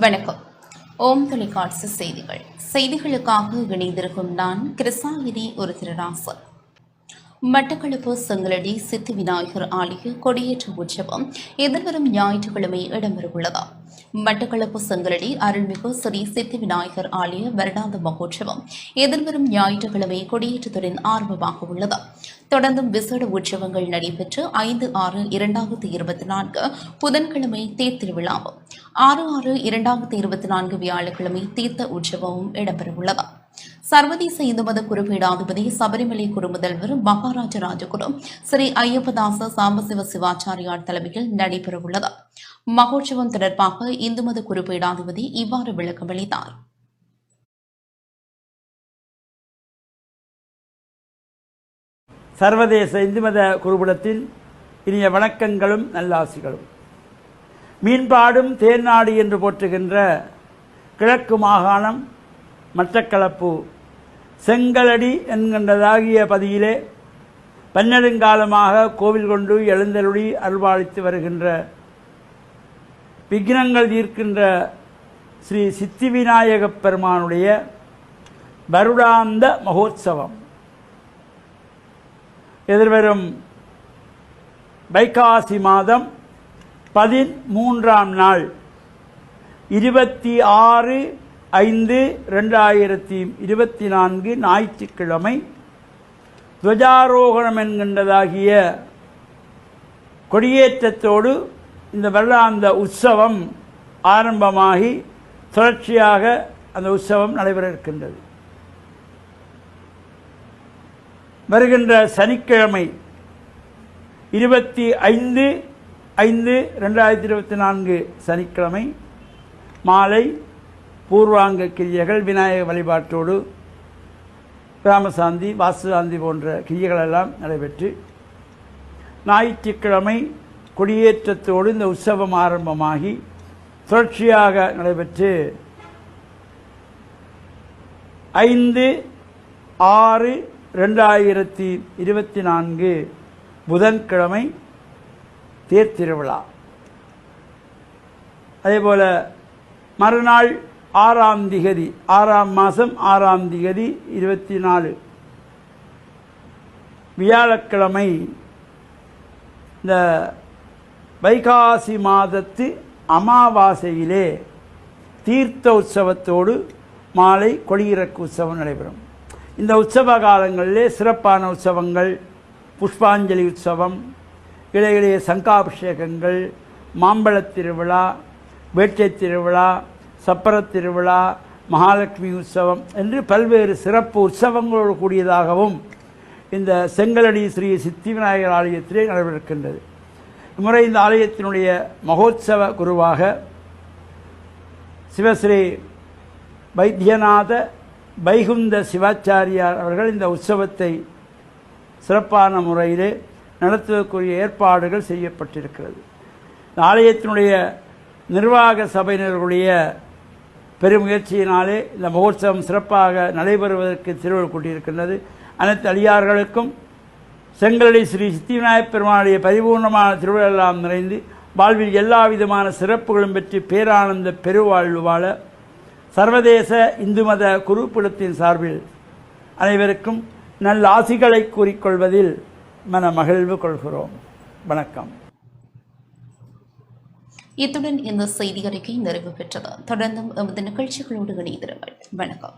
வணக்கம். ஓம் தொலைக்காட்சி செய்திகளுக்காக இணைந்திருக்கும் நான் கிருஷ்ணாகிரி ஒரு திருராசு. மட்டக்களப்பு செங்கலடி சித்தி விநாயகர் ஆலய கொடியேற்ற உற்சவம் எதிர்வரும் ஞாயிற்றுக்கிழமை இடம்பெறவுள்ளது. மட்டக்களப்பு செங்கலடி அருள்மிகு ஸ்ரீ சித்தி விநாயகர் ஆலய வருடாந்த மகோற்சவம் எதிர்வரும் ஞாயிற்றுக்கிழமை கொடியேற்றத்துடன் ஆரம்பமாக உள்ளது. தொடர்ந்தும் விசேட உற்சவங்கள் நடைபெற்று 5/6/2024 புதன்கிழமை தேர் திருவிழாவும் 6/6/2024 வியாழக்கிழமை தீர்த்த உற்சவமும் இடம்பெறவுள்ளது. சர்வதேச இந்து மத குறிப்பீடாதிபதி சபரிமலை குருமுதல்வர் மகாராஜ ராஜகுரு ஸ்ரீ ஐயப்பதாச சாம்பசிவ சிவாச்சாரியார் தலைமையில் நடைபெறவுள்ளது. மகோற்சவம் தொடர்பாக இந்து மத குறிப்பீடாதிபதி இவ்வாறு விளக்கமளித்தார். சர்வதேச இந்து மத குருபீடத்தின் இனிய வணக்கங்களும் நல்லாசிகளும். மீன்பாடும் தேர்நாடு என்று போற்றுகின்ற கிழக்கு மாகாணம் மட்டக்களப்பு செங்கலடி என்கின்றதாகிய பதியிலே பன்னெடுங்காலமாக கோவில் கொண்டு எழுந்தருளி அருள்பாலித்து வருகின்ற விக்னங்கள் தீர்க்கின்ற ஸ்ரீ சித்தி விநாயகப் பெருமானுடைய வருடாந்த மகோத்சவம் எதிர்வரும் வைகாசி மாதம் 13ஆம் நாள் 26/5/2024 ஞாயிற்றுக்கிழமை துவஜாரோகணம் என்கின்றதாகிய கொடியேற்றத்தோடு இந்த வருடாந்த உற்சவம் ஆரம்பமாகி தொடர்ச்சியாக அந்த உற்சவம் நடைபெற இருக்கின்றது. வருகின்ற சனிக்கிழமை 25/5/2024 சனிக்கிழமை மாலை பூர்வாங்க கிரியைகள் விநாயக வழிபாட்டோடு கிராமசாந்தி வாசுசாந்தி போன்ற கிரியைகளெல்லாம் நடைபெற்று ஞாயிற்றுக்கிழமை கொடியேற்றத்தோடு இந்த உற்சவம் ஆரம்பமாகி தொடர்ச்சியாக நடைபெற்று 5/6/2024 புதன்கிழமை தேர் திருவிழா. அதேபோல மறுநாள் 6ஆம் திகதி 6ஆம் மாதம் 6ஆம் திகதி 24 வியாழக்கிழமை இந்த வைகாசி மாதத்து அமாவாசையிலே தீர்த்த உற்சவத்தோடு மாலை கொடியிறக்கு உற்சவம் நடைபெறும். இந்த உற்சவ காலங்களிலே சிறப்பான உற்சவங்கள் புஷ்பாஞ்சலி உற்சவம், இளைய சங்காபிஷேகங்கள், மாம்பழத் திருவிழா, வேட்டை திருவிழா, சப்பரத் திருவிழா, மகாலட்சுமி உற்சவம் என்று பல்வேறு சிறப்பு உற்சவங்களோடு கூடியதாகவும் இந்த செங்கலடி ஸ்ரீ சித்தி விநாயகர் ஆலயத்திலே நடைபெறுகின்றது. இம்முறை இந்த ஆலயத்தினுடைய மகோத்சவ குருவாக சிவஸ்ரீ வைத்தியநாத வைகுந்த சிவாச்சாரியார் அவர்கள் இந்த உற்சவத்தை சிறப்பான முறையிலே நடத்துவதற்குரிய ஏற்பாடுகள் செய்யப்பட்டிருக்கிறது. இந்த ஆலயத்தினுடைய நிர்வாக சபையினர்களுடைய பெருமுயற்சியினாலே இந்த மகோத்சவம் சிறப்பாக நடைபெறுவதற்கு திருவள்ளுவர் கூட்டியிருக்கின்றது. அனைத்து அடியார்களுக்கும் செங்கலடி ஸ்ரீ சித்தி விநாயகப் பெருமானுடைய பரிபூர்ணமான திருவிழெல்லாம் நிறைந்து வாழ்வில் எல்லா விதமான சிறப்புகளும் பெற்று பேரானந்த பெருவாழ்வு வாழ சர்வதேச இந்து மத குருபீடத்தின் சார்பில் அனைவருக்கும் நல்ல ஆசிகளை கூறிக்கொள்வதில் மன மகிழ்வு கொள்கிறோம். வணக்கம். இத்துடன் இந்த செய்தி அறிக்கை நிறைவு பெற்றது. தொடர்ந்தும் எமது நிகழ்ச்சிகளோடு இணைந்திருங்கள். வணக்கம்.